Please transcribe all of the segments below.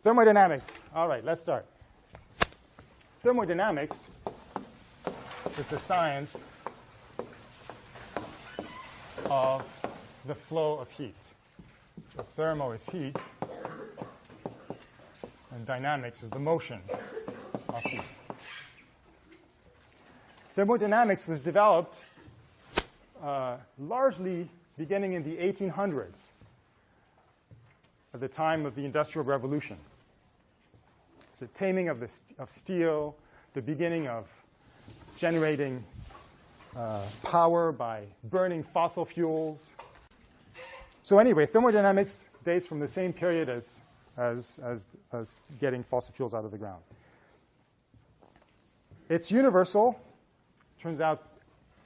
Thermodynamics. All right, let's start. Thermodynamics is the science of the flow of heat. So thermo is heat, and dynamics is the motion of heat. Thermodynamics was developed largely beginning in the 1800s, at the time of the Industrial Revolution. It's the taming of steel, the beginning of generating power by burning fossil fuels. So anyway, thermodynamics dates from the same period as getting fossil fuels out of the ground. It's universal. Turns out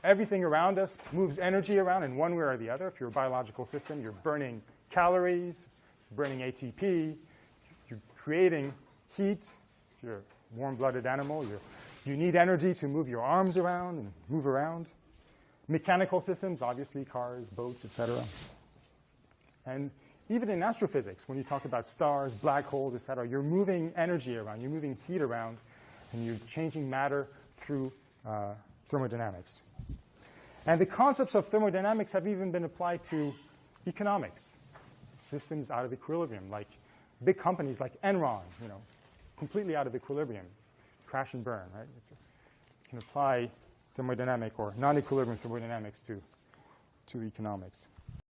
everything around us moves energy around in one way or the other. If you're a biological system, you're burning calories, you're burning ATP, you're creating heat. If you're a warm-blooded animal, you need energy to move your arms around and move around. Mechanical systems, obviously cars, boats, etc. And even in astrophysics, when you talk about stars, black holes, etc., you're moving energy around, you're moving heat around, and you're changing matter through thermodynamics. And the concepts of thermodynamics have even been applied to economics, systems out of equilibrium, like big companies like Enron, completely out of equilibrium, crash and burn, right? You can apply thermodynamic or non-equilibrium thermodynamics to economics.